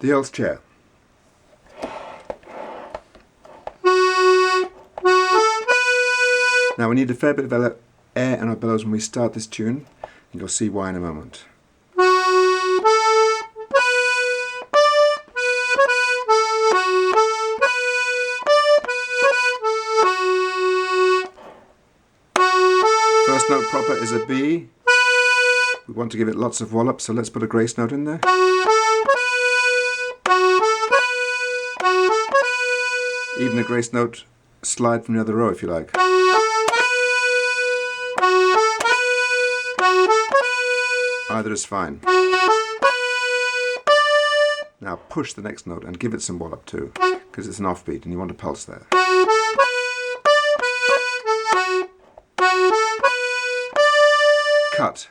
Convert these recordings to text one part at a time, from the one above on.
The Earl's chair. Now we need a fair bit of air in our bellows when we start this tune, and you'll see why in a moment. First note proper is a B. We want to give it lots of wallop, so let's put a grace note in there. Even a grace note slide from the other row if you like. Either is fine. Now push the next note and give it some wallop too, because it's an offbeat and you want a pulse there. Cut,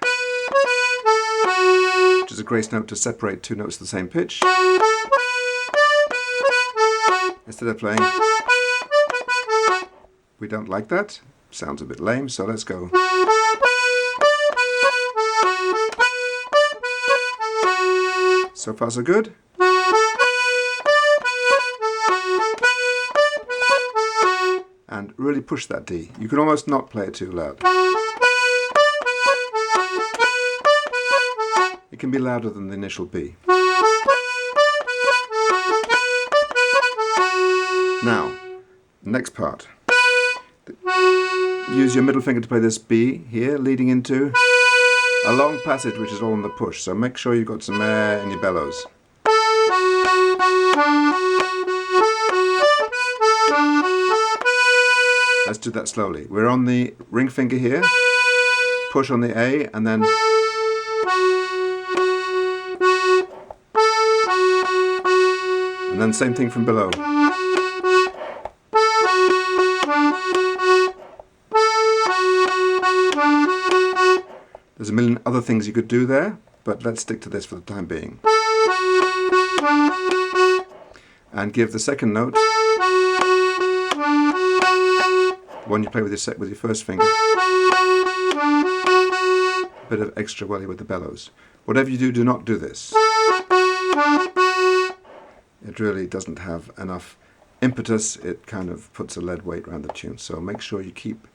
which is a grace note to separate two notes of the same pitch. Instead of playing, we don't like that. Sounds a bit lame, so let's go. So far so good. And really push that D. You can almost not play it too loud. It can be louder than the initial B. Now, next part. Use your middle finger to play this B here, leading into a long passage which is all on the push, so make sure you've got some air in your bellows. Let's do that slowly. We're on the ring finger here, push on the A, and then same thing from below. There's a million other things you could do there, but let's stick to this for the time being. And give the second note, the one you play with your first finger, a bit of extra welly with the bellows. Whatever you do, do not do this. It really doesn't have enough impetus. It kind of puts a lead weight around the tune, so make sure you keep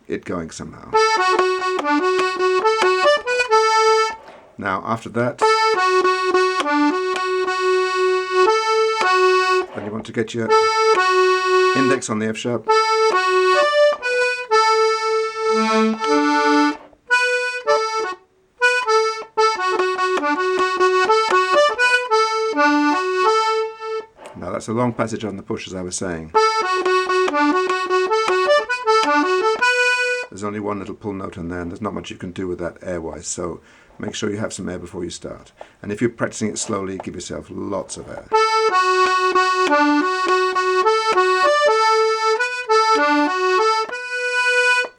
it going somehow. Now after that, then you want to get your index on the F sharp, now that's a long passage on the push, as I was saying. There's only one little pull note in there, and there's not much you can do with that air-wise, so make sure you have some air before you start. And if you're practicing it slowly, give yourself lots of air.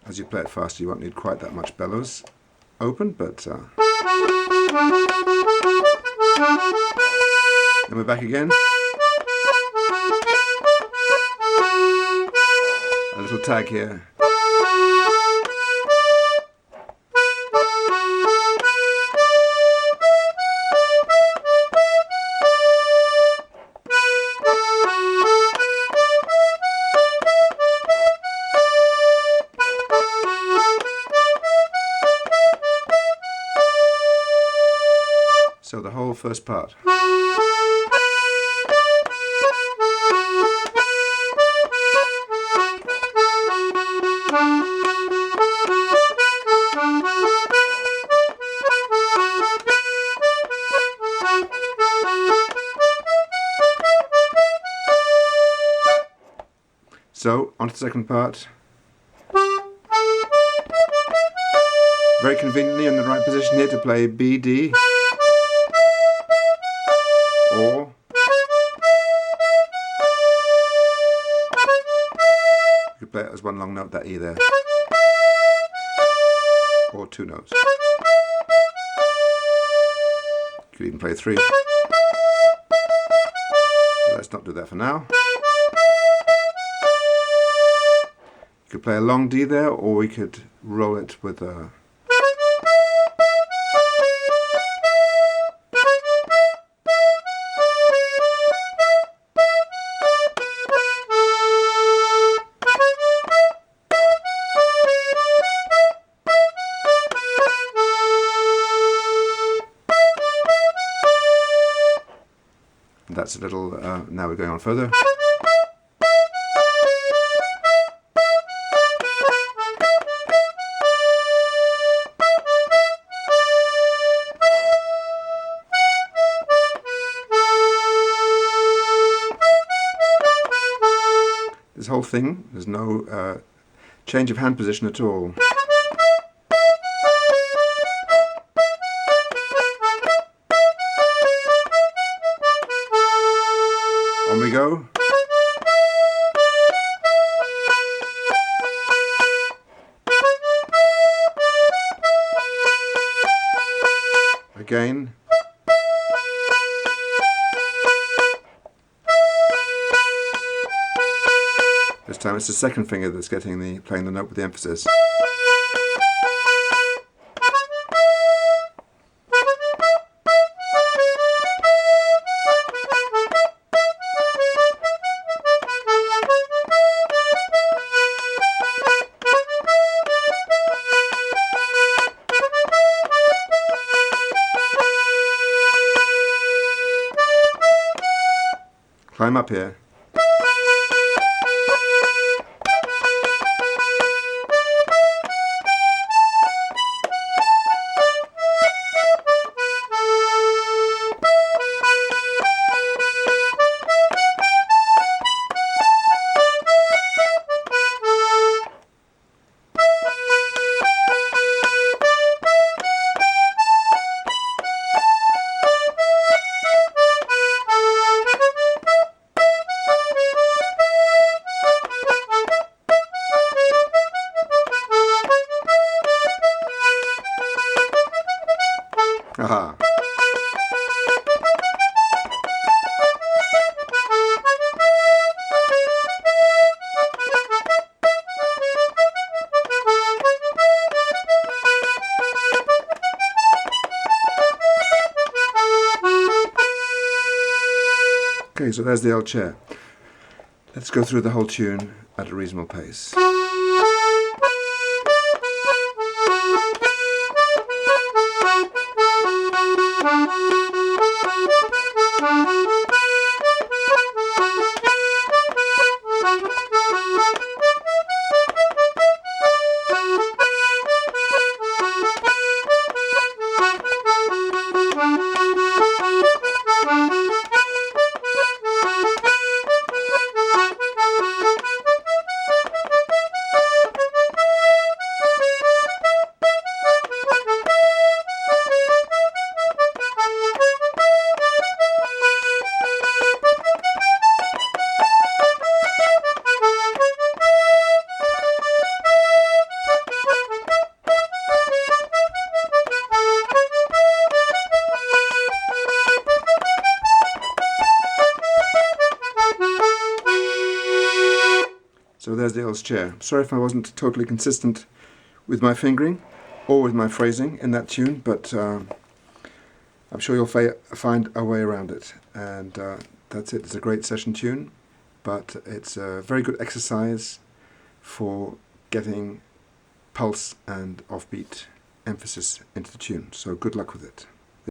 As you play it faster, you won't need quite that much bellows open, but then we're back again. A little tag here. So the whole first part. So, on to the second part. Very conveniently in the right position here to play B, D, or you could play it as one long note, that E there, or two notes. You could even play three. But let's not do that for now. You could play a long D there, or we could roll it with a That's a little, now we're going on further. This whole thing, there's no change of hand position at all. On we go. Again. This time it's the second finger that's playing the note with the emphasis. Climb up here. Aha. Okay, so there's the old chair. Let's go through the whole tune at a reasonable pace. So there's the Earl's chair. Sorry if I wasn't totally consistent with my fingering or with my phrasing in that tune, but I'm sure you'll find a way around it. And that's it. It's a great session tune, but it's a very good exercise for getting pulse and offbeat emphasis into the tune. So good luck with it.